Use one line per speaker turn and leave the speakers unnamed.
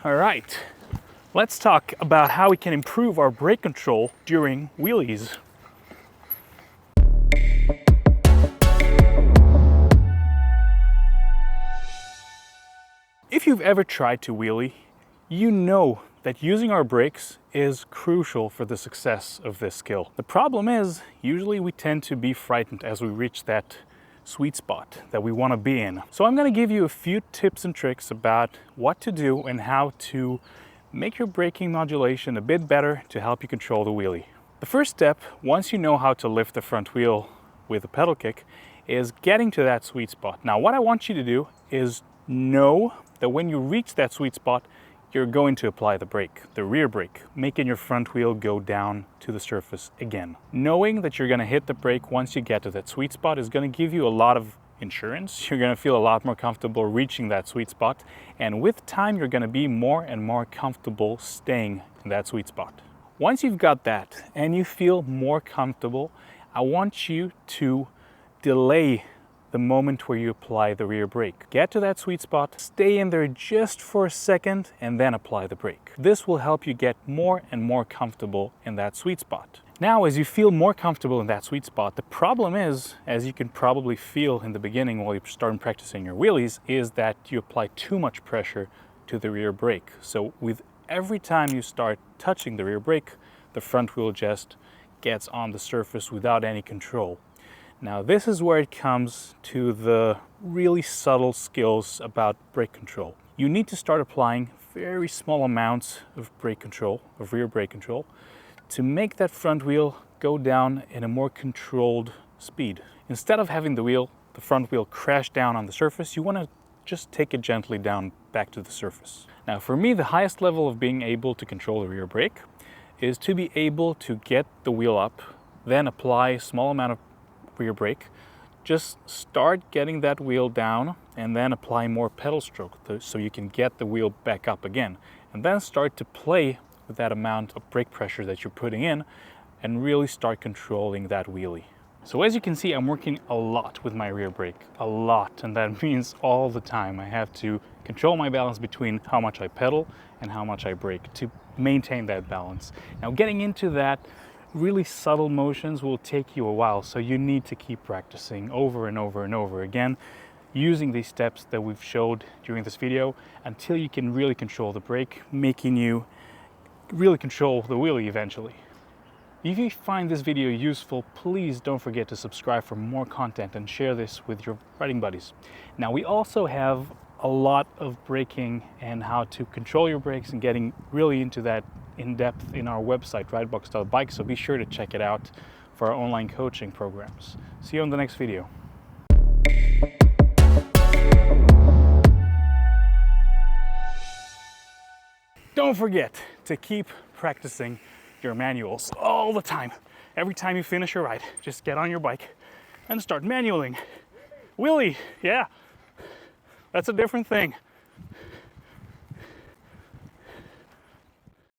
All right, let's talk about how we can improve our brake control during wheelies. If you've ever tried to wheelie, you know that using our brakes is crucial for the success of this skill. The problem is, usually we tend to be frightened as we reach that sweet spot that we want to be in. So I'm going to give you a few tips and tricks about what to do and how to make your braking modulation a bit better to help you control the wheelie. The first step, once you know how to lift the front wheel with a pedal kick, is getting to that sweet spot. Now what I want you to do is know that when you reach that sweet spot, you're going to apply the brake, the rear brake, making your front wheel go down to the surface again. Knowing that you're going to hit the brake once you get to that sweet spot is going to give you a lot of insurance. You're going to feel a lot more comfortable reaching that sweet spot, and with time you're going to be more and more comfortable staying in that sweet spot. Once you've got that and you feel more comfortable, I want you to delay the moment where you apply the rear brake. Get to that sweet spot, stay in there just for a second, and then apply the brake. This will help you get more and more comfortable in that sweet spot. Now, as you feel more comfortable in that sweet spot, the problem is, as you can probably feel in the beginning while you're starting practicing your wheelies, is that you apply too much pressure to the rear brake. So with every time you start touching the rear brake, the front wheel just gets on the surface without any control. Now this is where it comes to the really subtle skills about brake control. You need to start applying very small amounts of brake control, of rear brake control, to make that front wheel go down in a more controlled speed. Instead of having the front wheel crash down on the surface, you want to just take it gently down back to the surface. Now for me, the highest level of being able to control the rear brake is to be able to get the wheel up, then apply a small amount of rear brake, just start getting that wheel down and then apply more pedal stroke so you can get the wheel back up again, and then start to play with that amount of brake pressure that you're putting in and really start controlling that wheelie. So as you can see, I'm working a lot with my rear brake, a lot, and that means all the time I have to control my balance between how much I pedal and how much I brake to maintain that balance. Now getting into that really subtle motions will take you a while, so you need to keep practicing over and over and over again using these steps that we've showed during this video until you can really control the brake, making you really control the wheelie eventually. If you find this video useful, please don't forget to subscribe for more content and share this with your riding buddies. Now we also have a lot of braking and how to control your brakes and getting really into that in depth in our website, ridebox.bike, so be sure to check it out for our online coaching programs. See you on the next video. Don't forget to keep practicing your manuals all the time. Every time you finish your ride, just get on your bike and start manualing. Wheelie, yeah, that's a different thing.